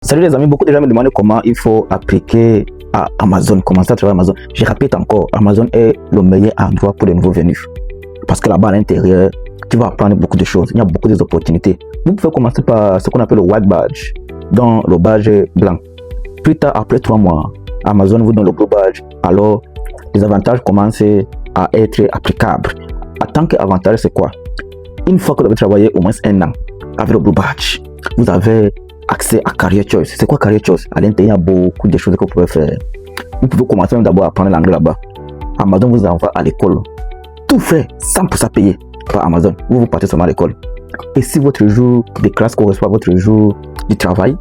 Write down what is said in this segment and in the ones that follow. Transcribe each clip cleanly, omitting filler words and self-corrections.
Salut les amis, beaucoup de gens me demandent comment il faut appliquer à Amazon, commencer à travailler à Amazon. Je répète encore, Amazon est le meilleur endroit pour les nouveaux venus. Parce que là-bas à l'intérieur, tu vas apprendre beaucoup de choses, il y a beaucoup d'opportunités. Vous pouvez commencer par ce qu'on appelle le white badge, dans le badge blanc. Plus tard, après 3 mois, Amazon vous donne le blue badge. Alors, les avantages commencent à être applicables. En tant qu'avantage, c'est quoi? Une fois que vous avez travaillé au moins 1 an avec le blue badge, vous avez accès à Career Choice. C'est quoi Career Choice? À l'intérieur, il y a beaucoup de choses que vous pouvez faire. Vous pouvez commencer même d'abord à apprendre l'anglais là-bas. Amazon vous envoie à l'école. Tout fait 100% payé par Amazon. Vous partez seulement à l'école. Et si votre jour de classe correspond à votre jour du travail,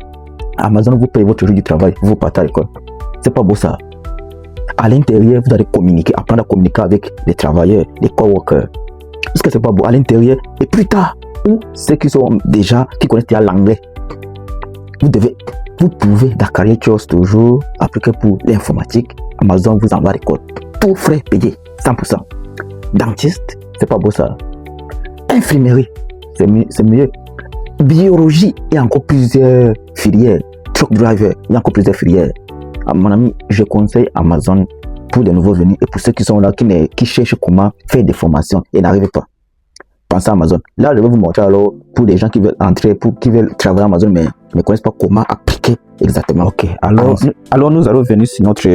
Amazon vous paye votre jour du travail. Vous partez à l'école. C'est pas beau ça? À l'intérieur, vous allez communiquer, apprendre à communiquer avec les travailleurs, les coworkers. Est-ce que c'est pas beau? À l'intérieur, et plus tard, ou ceux qui connaissent déjà l'anglais, vous pouvez, dans Career Choice toujours, appliquer pour l'informatique. Amazon vous envoie à l'école. Tout frais payé, 100%. Dentiste, c'est pas beau ça? Infirmerie, c'est mieux. Biologie, il y a encore plusieurs filières. Truck driver, il y a encore plusieurs filières. À mon ami, je conseille Amazon pour les nouveaux venus et pour ceux qui sont là, qui cherchent comment faire des formations et n'arrivent pas. Pensez à Amazon. Là, je vais vous montrer alors pour les gens qui veulent entrer, qui veulent travailler à Amazon, mais ne connaissent pas comment appliquer exactement. Ok, alors nous allons venir sur notre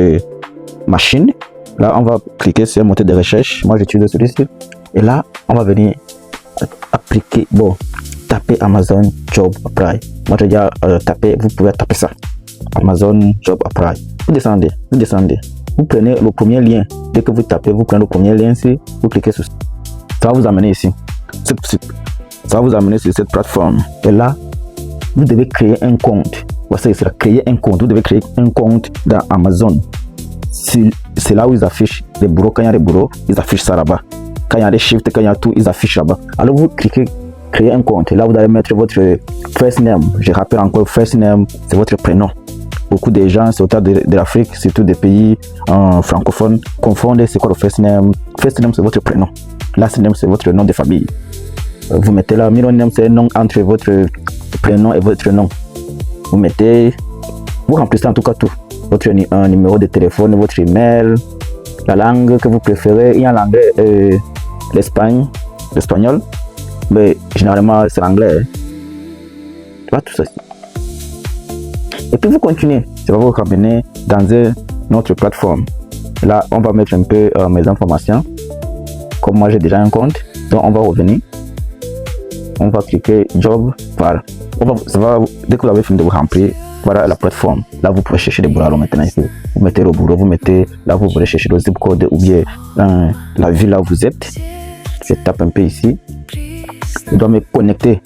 machine. Là, on va cliquer sur un moteur de recherche. Moi, j'utilise celui-ci. Et là, on va venir appliquer. Bon, taper Amazon Job Apply. Moi, j'ai déjà tapé. Vous pouvez taper ça. Amazon Job Apply. Vous descendez. Vous prenez le premier lien. Dès que vous tapez, vous prenez le premier lien ici. Vous cliquez sur ça. Ça va vous amener ici. C'est possible. Ça va vous amener sur cette plateforme. Et là, vous devez créer un compte. Voici, c'est créer un compte. Vous devez créer un compte dans Amazon. C'est là où ils affichent les bureaux. Quand il y a des bureaux, ils affichent ça là-bas. Quand il y a des shifts, quand il y a tout, ils affichent là-bas. Alors vous cliquez créer un compte. Et là, vous allez mettre votre first name. Je rappelle encore, first name, c'est votre prénom. Beaucoup de gens, c'est autant de l'Afrique, surtout des pays francophones, confondent c'est quoi le first name. First name, c'est votre prénom. Last name, c'est votre nom de famille. Vous mettez là, middle name, c'est un nom entre votre prénom et votre nom. Vous remplissez en tout cas tout. Votre numéro de téléphone, votre email, la langue que vous préférez. Il y a l'anglais, l'espagnol, mais généralement c'est l'anglais. Pas tout ça. Et puis vous continuez, ça va vous ramener dans une autre plateforme. Là, on va mettre un peu mes informations. Comme moi j'ai déjà un compte, donc on va revenir. On va cliquer Job, voilà. Dès que vous avez fini de vous remplir, voilà la plateforme. Là, vous pouvez chercher des boulots. Alors maintenant ici, vous mettez le boulot, là vous pouvez chercher le zip code ou bien la ville là où vous êtes. Je tape un peu ici. Je dois me connecter.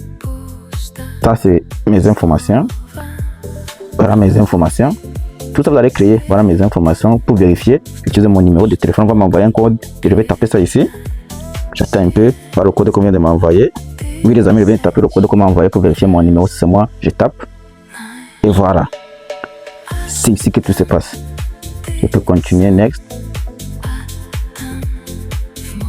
Ça c'est mes informations. Voilà mes informations. Tout ça vous allez créer. Voilà mes informations pour vérifier. Utilisez mon numéro de téléphone. On va m'envoyer un code. Et je vais taper ça ici. J'attends un peu. Voilà le code qu'on vient de m'envoyer. Oui les amis, je viens de taper le code qu'on m'a envoyé pour vérifier mon numéro. Si c'est moi, je tape. Et voilà. C'est ici que tout se passe. Je peux continuer next.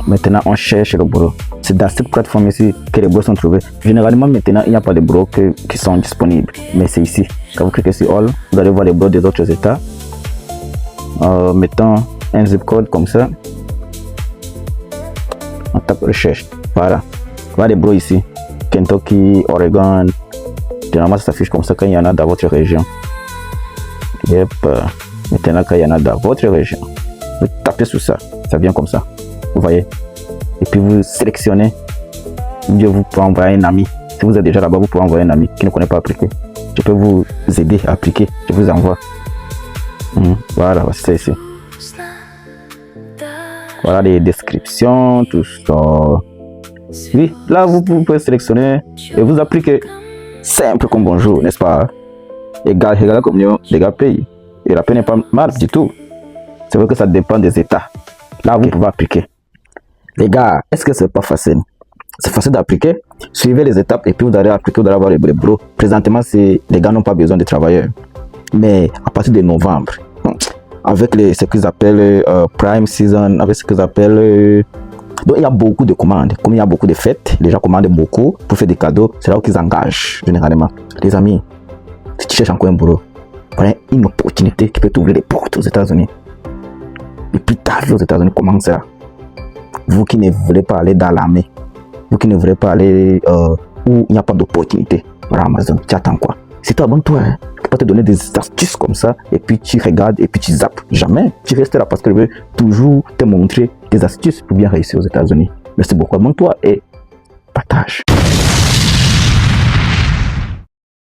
Maintenant, on cherche le boulot. C'est dans cette plateforme ici que les boulots sont trouvés. Généralement, maintenant, il n'y a pas de boulots qui sont disponibles. Mais c'est ici. Quand vous cliquez sur All, vous allez voir les boulots des autres états. Mettons un zip code comme ça. On tape recherche. Voilà. Voilà les boulots ici. Kentucky, Oregon. Généralement, ça s'affiche comme ça quand il y en a dans votre région. Yep. Maintenant, quand il y en a dans votre région, vous tapez sur ça. Ça vient comme ça. Vous voyez? Et puis vous sélectionnez. Vous pouvez envoyer un ami. Si vous êtes déjà là-bas, vous pouvez envoyer un ami qui ne connaît pas appliquer. Je peux vous aider à appliquer. Je vous envoie. Voilà, c'est ici. Voilà les descriptions, tout ça. Oui, là vous pouvez sélectionner et vous appliquer. Simple comme bonjour, n'est-ce pas? Égal comme les gars payent. Et la paie n'est pas mal du tout. C'est vrai que ça dépend des états. Là, vous pouvez appliquer. Les gars, est-ce que c'est pas facile? C'est facile d'appliquer. Suivez les étapes et puis vous allez appliquer, vous allez avoir les boulots. Présentement, les gars n'ont pas besoin de travailleurs. Mais à partir de novembre, avec ce qu'ils appellent Prime Season, avec ce qu'ils appellent... donc il y a beaucoup de commandes. Comme il y a beaucoup de fêtes, les gens commandent beaucoup pour faire des cadeaux. C'est là où qu'ils engagent généralement. Les amis, Si tu cherches encore un boulot, voilà une opportunité qui peut t'ouvrir les portes aux États-Unis. Et puis ta vie aux États-Unis commence là. Vous qui ne voulez pas aller dans l'armée, vous qui ne voulez pas aller où il n'y a pas d'opportunité, voilà Amazon, tu attends quoi? C'est toi, abonne-toi, hein. Je peux pas te donner des astuces comme ça et puis tu regardes et puis tu zappes. Jamais. Tu restes là parce que je veux toujours te montrer des astuces pour bien réussir aux États-Unis. Merci beaucoup, abonne-toi et partage.